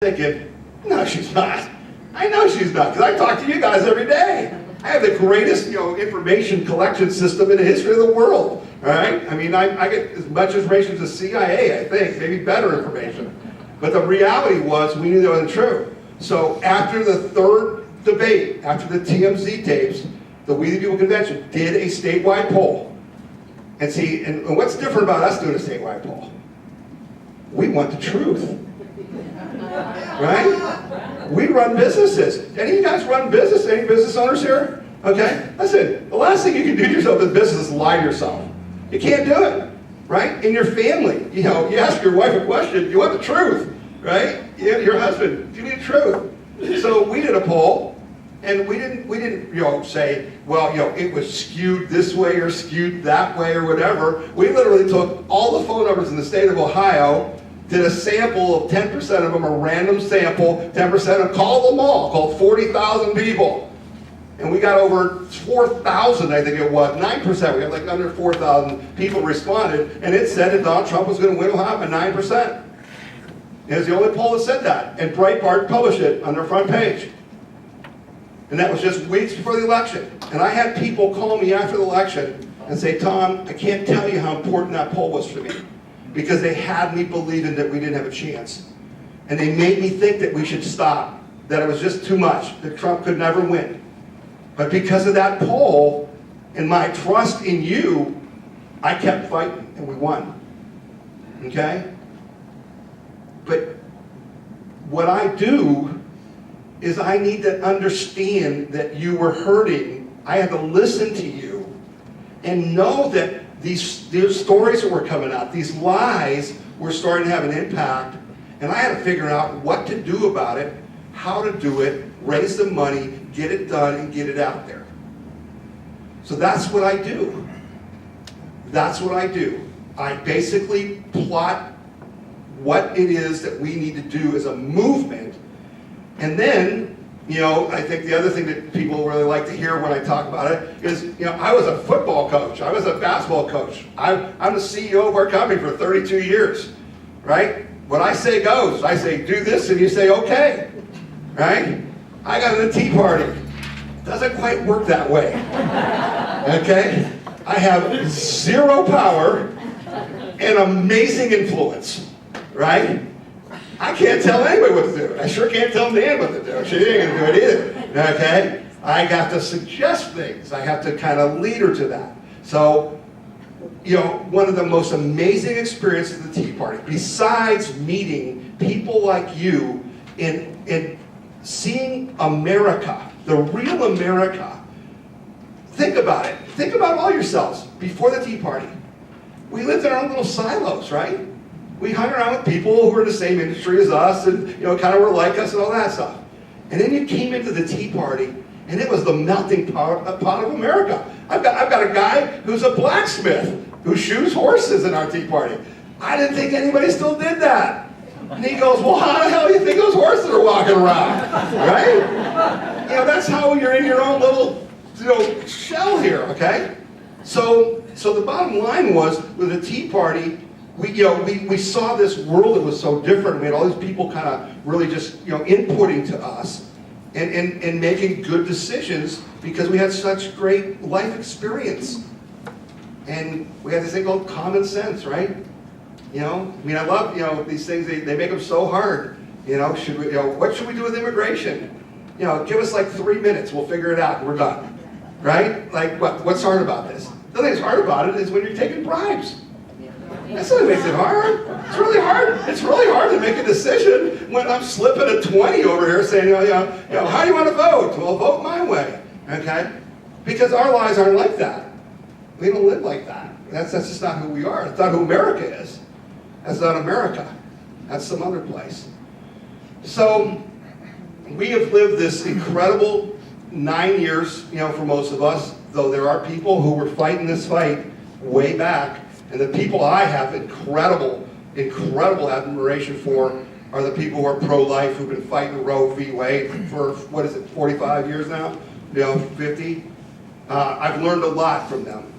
Thinking, no, she's not. I know she's not, because I talk to you guys every day. I have the greatest, information collection system in the history of the world. All right? I mean, I get as much information as the CIA, I think, maybe better information. But the reality was, we knew that wasn't true. So after the third debate, after the TMZ tapes, the We the People Convention did a statewide poll. And see, and what's different about us doing a statewide poll? We want the truth. Right? We run businesses. Any of you guys run business? Any business owners here? Okay? Listen, the last thing you can do to yourself in business is lie to yourself. You can't do it. Right? In your family, you ask your wife a question, you want the truth. Right? Your husband, you need the truth. So we did a poll, and we didn't say, well, it was skewed this way or skewed that way or whatever. We literally took all the phone numbers in the state of Ohio, did a sample of 10% of them, a random sample, 10% of them, called them all, called 40,000 people. And we got over 4,000, I think it was, 9%. We had like under 4,000 people responded, and it said that Donald Trump was going to win Ohio by 9%. And it was the only poll that said that. And Breitbart published it on their front page. And that was just weeks before the election. And I had people call me after the election and say, Tom, I can't tell you how important that poll was for me. Because they had me believing that we didn't have a chance. And they made me think that we should stop, that it was just too much, that Trump could never win. But because of that poll and my trust in you, I kept fighting and we won. Okay? But what I do is I need to understand that you were hurting. I had to listen to you and know that these stories that were coming out, these lies were starting to have an impact, and I had to figure out what to do about it, how to do it, raise the money, get it done, and get it out there. So that's what I do. That's what I do. I basically plot what it is that we need to do as a movement, and then I think the other thing that people really like to hear when I talk about it is, I was a football coach. I was a basketball coach. I'm the CEO of our company for 32 years, right? What I say goes. I say, do this, and you say, okay, right? I got in a tea party. It doesn't quite work that way, okay? I have zero power and amazing influence, right? I can't tell anybody what to do. I sure can't tell Nan what to do. She ain't gonna do it either, okay? I got to suggest things. I have to kind of lead her to that. So, one of the most amazing experiences of the Tea Party, besides meeting people like you and seeing America, the real America, think about it. Think about all yourselves before the Tea Party. We lived in our own little silos, right? We hung around with people who were in the same industry as us and, kind of were like us and all that stuff. And then you came into the Tea Party, and it was the melting pot of America. I've got a guy who's a blacksmith who shoes horses in our Tea Party. I didn't think anybody still did that. And he goes, well, how the hell do you think those horses are walking around? Right? That's how you're in your own little, shell here, okay? So the bottom line was, with the Tea Party, we saw this world that was so different. We had all these people kind of really just, inputting to us and making good decisions because we had such great life experience. And we had this thing called common sense, right? I love, these things, they make them so hard. What should we do with immigration? Give us like 3 minutes, we'll figure it out and we're done. Right? Like, what's hard about this? The thing that's hard about it is when you're taking bribes. That's what makes it hard. It's really hard. It's really hard to make a decision when I'm slipping a 20 over here saying, how do you want to vote? Well, vote my way, okay? Because our lives aren't like that. We don't live like that. That's just not who we are. It's not who America is. That's not America. That's some other place. So we have lived this incredible 9 years, for most of us, though there are people who were fighting this fight way back. And the people I have incredible admiration for are the people who are pro-life, who've been fighting Roe v. Wade for, 45 years now? 50? I've learned a lot from them.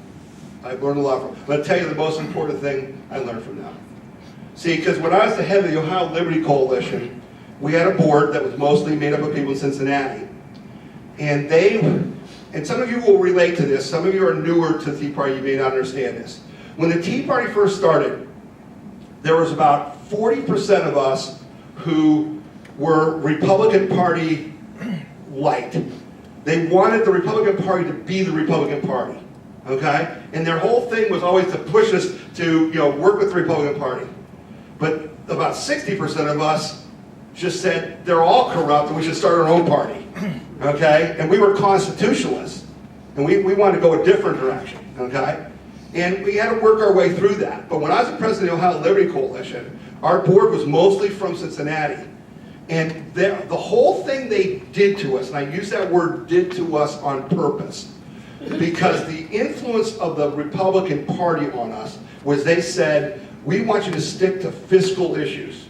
I'm going to tell you the most important thing I learned from them. See, because when I was the head of the Ohio Liberty Coalition, we had a board that was mostly made up of people in Cincinnati. And and some of you will relate to this, some of you are newer to the Tea Party, you may not understand this. When the Tea Party first started, there was about 40% of us who were Republican Party light. They wanted the Republican Party to be the Republican Party, okay? And their whole thing was always to push us to, work with the Republican Party. But about 60% of us just said they're all corrupt and we should start our own party, okay? And we were constitutionalists, and we wanted to go a different direction, okay? And we had to work our way through that. But when I was the president of the Ohio Liberty Coalition, our board was mostly from Cincinnati. And the whole thing they did to us, and I use that word did to us on purpose, because the influence of the Republican Party on us was they said, we want you to stick to fiscal issues.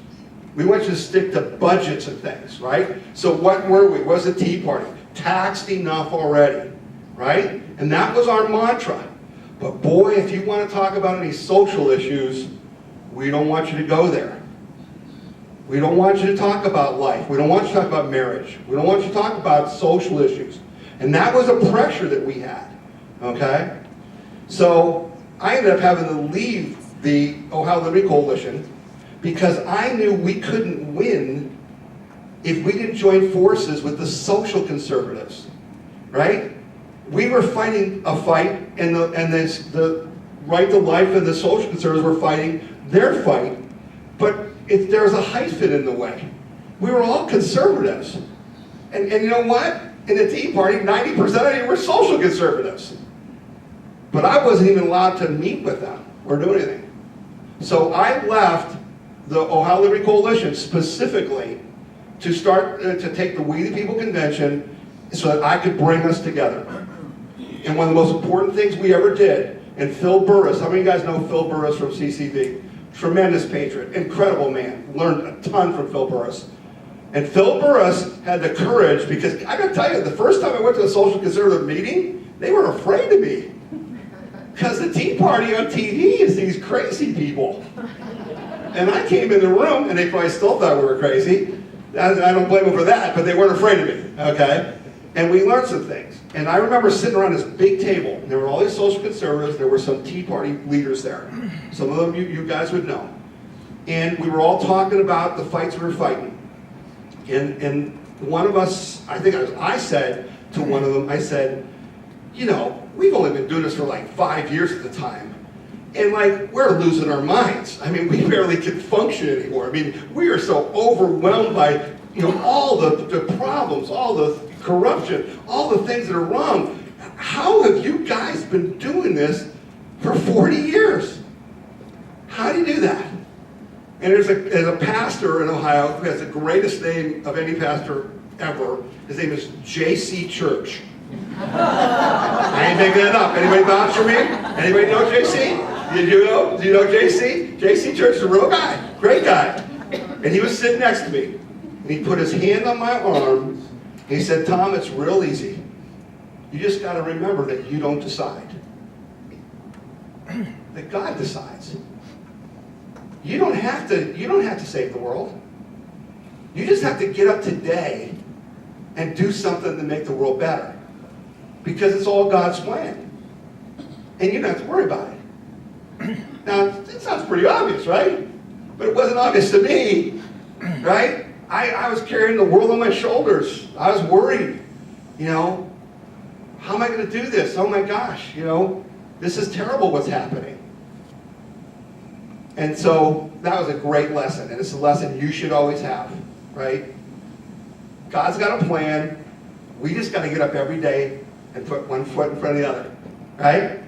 We want you to stick to budgets and things, right? So what were we? What was the Tea Party? Taxed enough already, right? And that was our mantra. But boy, if you want to talk about any social issues, we don't want you to go there. We don't want you to talk about life. We don't want you to talk about marriage. We don't want you to talk about social issues. And that was a pressure that we had, okay? So I ended up having to leave the Ohio Liberty Coalition because I knew we couldn't win if we didn't join forces with the social conservatives, right? We were fighting a fight, and the right to life and the social conservatives were fighting their fight, but there was a hyphen in the way. We were all conservatives. And you know what? In the Tea Party, 90% of you were social conservatives. But I wasn't even allowed to meet with them or do anything. So I left the Ohio Liberty Coalition specifically to start to take the We the People Convention so that I could bring us together. And one of the most important things we ever did, and Phil Burris, how many of you guys know Phil Burris from CCV? Tremendous patriot, incredible man. Learned a ton from Phil Burris. And Phil Burris had the courage, because I gotta tell you, the first time I went to a social conservative meeting, they were afraid of me. Because the Tea Party on TV is these crazy people. And I came in the room, and they probably still thought we were crazy. I don't blame them for that, but they weren't afraid of me, okay? And we learned some things. And I remember sitting around this big table, and there were all these social conservatives, there were some Tea Party leaders there. Some of them you guys would know. And we were all talking about the fights we were fighting. And one of us, I said to one of them, I said, we've only been doing this for like 5 years at the time. And we're losing our minds. I mean, we barely can function anymore. I mean, we are so overwhelmed by, all the problems, all the corruption, all the things that are wrong. How have you guys been doing this for 40 years? How do you do that? And there's a pastor in Ohio who has the greatest name of any pastor ever. His name is J.C. Church. I ain't making that up. Anybody vouch for me? Anybody know J.C.? Do you know J.C.? J.C. Church is a real guy, great guy. And he was sitting next to me, and he put his hand on my arm, and he said, Tom, it's real easy. You just got to remember that you don't decide. That God decides. You don't have to save the world. You just have to get up today and do something to make the world better. Because it's all God's plan. And you don't have to worry about it. Now, it sounds pretty obvious, right? But it wasn't obvious to me, right? I was carrying the world on my shoulders. I was worried, how am I going to do this? Oh my gosh, this is terrible what's happening. And so that was a great lesson, and it's a lesson you should always have, right? God's got a plan. We just got to get up every day and put one foot in front of the other, right?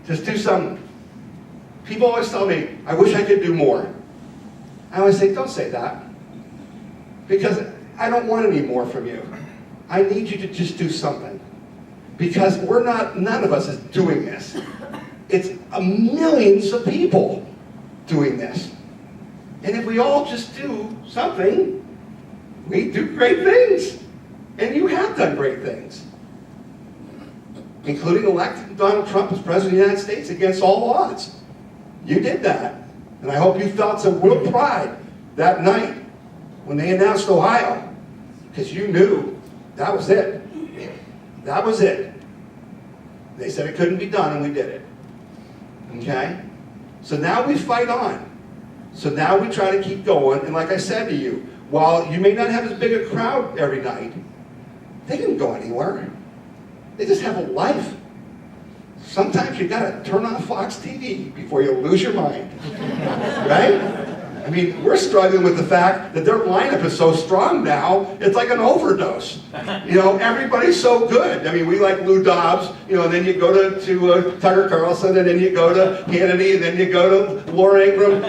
Just do something. People always tell me, I wish I could do more. I always say, don't say that. Because I don't want any more from you. I need you to just do something. Because none of us is doing this. It's millions of people doing this. And if we all just do something, we do great things. And you have done great things. Including electing Donald Trump as President of the United States against all odds. You did that. And I hope you felt some real pride that night when they announced Ohio, because you knew that was it. That was it. They said it couldn't be done, and we did it. Okay? So now we fight on. So now we try to keep going, and like I said to you, while you may not have as big a crowd every night, they didn't go anywhere. They just have a life. Sometimes you gotta turn on Fox TV before you lose your mind, right? I mean, we're struggling with the fact that their lineup is so strong now, it's like an overdose. You know, everybody's so good. I mean, we like Lou Dobbs, you know, and then you go to Tucker Carlson, and then you go to Hannity, and then you go to Laura Ingraham.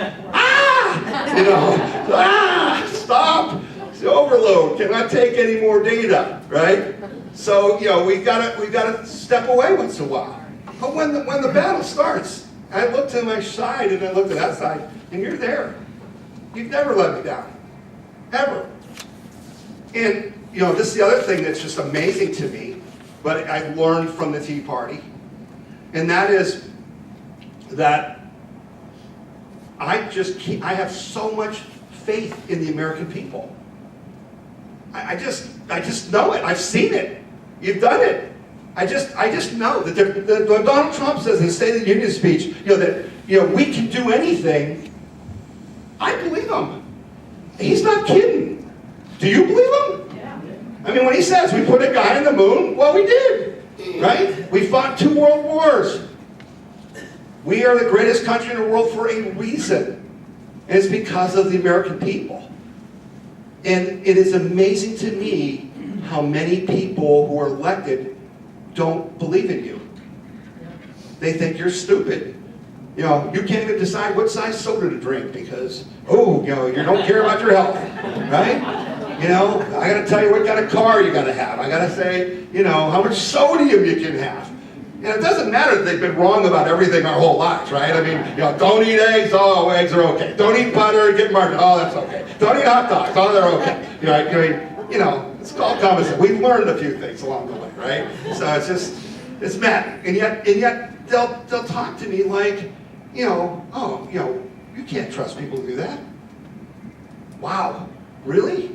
You know, stop, it's overload, cannot take any more data, right? So, you know, we gotta step away once in a while. But when the battle starts, I look to my side and I look to that side, and you're there. You've never let me down, ever. And, you know, this is the other thing that's just amazing to me, but I learned from the Tea Party, and that is that I have so much faith in the American people. I just know it. I've seen it. You've done it. I just know that when Donald Trump says in his State of the Union speech, you know, that, you know, we can do anything, I believe him. He's not kidding. Do you believe him? Yeah. I mean, when he says we put a guy on the moon, well, we did, right? We fought 2 world wars. We are the greatest country in the world for a reason. And it's because of the American people. And it is amazing to me how many people who are elected don't believe in you. They think you're stupid. You know, you can't even decide what size soda to drink because, oh, you know, you don't care about your health, right? You know, I got to tell you what kind of car you got to have. I got to say, you know, how much sodium you can have. And it doesn't matter that they've been wrong about everything our whole lives, right? I mean, you know, don't eat eggs, oh, eggs are okay. Don't eat butter, get margarine, oh, that's okay. Don't eat hot dogs, oh, they're okay. You know, it's called common sense. We've learned a few things along the way, right? So it's just, it's mad. And yet they'll talk to me like, you know, oh, you know, you can't trust people to do that. Wow, really?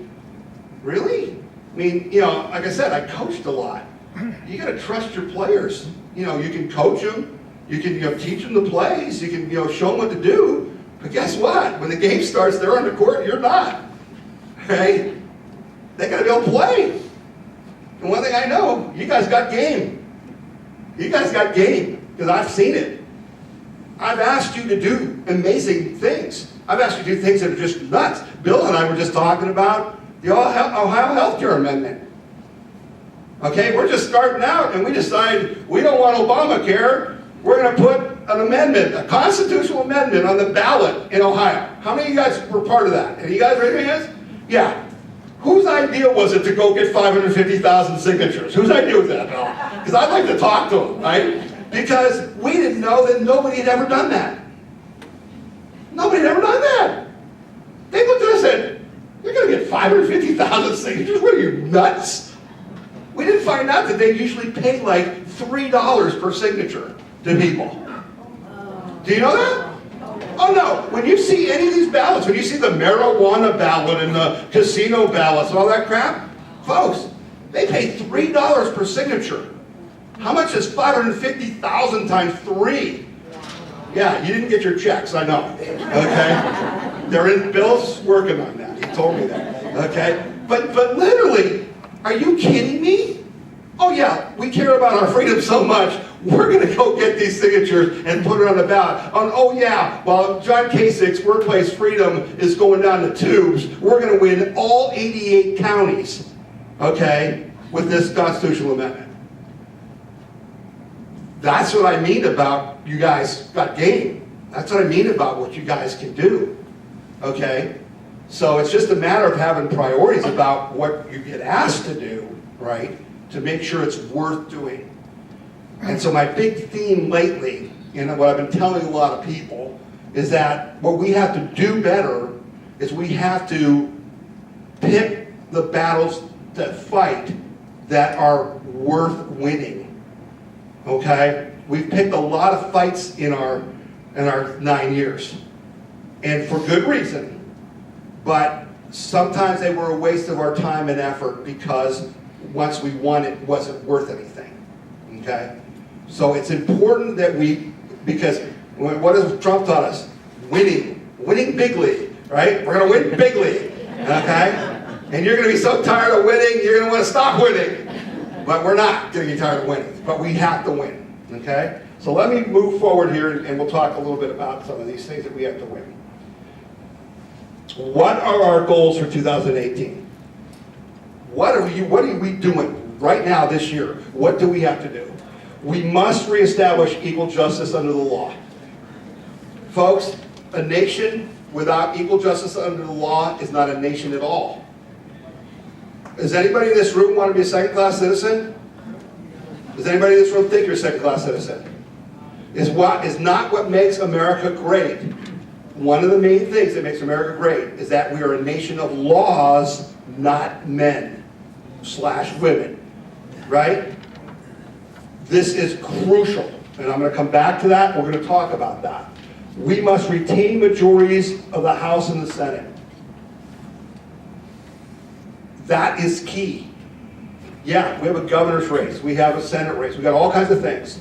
Really? I mean, you know, like I said, I coached a lot. You got to trust your players. You know, you can coach them, you can, you know, teach them the plays, you can, you know, show them what to do. But guess what? When the game starts, they're on the court, you're not. Right? They got to be able to play. And one thing I know, you guys got game. You guys got game, because I've seen it. I've asked you to do amazing things. I've asked you to do things that are just nuts. Bill and I were just talking about the Ohio Healthcare Amendment. Okay, we're just starting out, and we decide we don't want Obamacare. We're going to put an amendment, a constitutional amendment, on the ballot in Ohio. How many of you guys were part of that? Have you guys raised your hands? Yeah. Whose idea was it to go get 550,000 signatures? Whose idea was that, Bill? Because I'd like to talk to them, right? Because we didn't know that nobody had ever done that. Nobody had ever done that. They looked at us and said, you're going to get 550,000 signatures? What are you, nuts? We didn't find out that they usually pay like $3 per signature to people. Do you know that? Oh no, when you see any of these ballots, when you see the marijuana ballot and the casino ballots and all that crap, folks, they pay $3 per signature. How much is 550,000 times 3? Yeah, you didn't get your checks, I know. Okay? They're in, Bill's working on that. He told me that. Okay? But literally, are you kidding me? Oh yeah, we care about our freedom so much, we're going to go get these signatures and put it on the ballot. Oh yeah, while John Kasich's workplace freedom is going down the tubes, we're going to win all 88 counties, okay, with this constitutional amendment. That's what I mean about you guys got game. That's what I mean about what you guys can do, okay? So it's just a matter of having priorities about what you get asked to do, right, to make sure it's worth doing. And so my big theme lately, and what I've been telling a lot of people, is that what we have to do better is we have to pick the battles to fight that are worth winning, okay? We've picked a lot of fights in our 9 years, and for good reason. But Sometimes they were a waste of our time and effort because once we won, it wasn't worth anything, okay? So it's important that because what has Trump taught us? Winning big league, right? We're gonna win big league, okay? And you're gonna be so tired of winning, you're gonna wanna stop winning. But we're not gonna get tired of winning, but we have to win, okay? So let me move forward here and we'll talk a little bit about some of these things that we have to win. What are our goals for 2018? What are we doing right now this year? What do we have to do? We must reestablish equal justice under the law. Folks, a nation without equal justice under the law is not a nation at all. Does anybody in this room want to be a second-class citizen? Does anybody in this room think you're a second-class citizen? Is not what makes America great. One of the main things that makes America great is that we are a nation of laws, not men/women, right? This is crucial, and I'm going to come back to that. We're going to talk about that. We must retain majorities of the House and the Senate. That is key. Yeah, we have a governor's race, we have a Senate race, we got all kinds of things.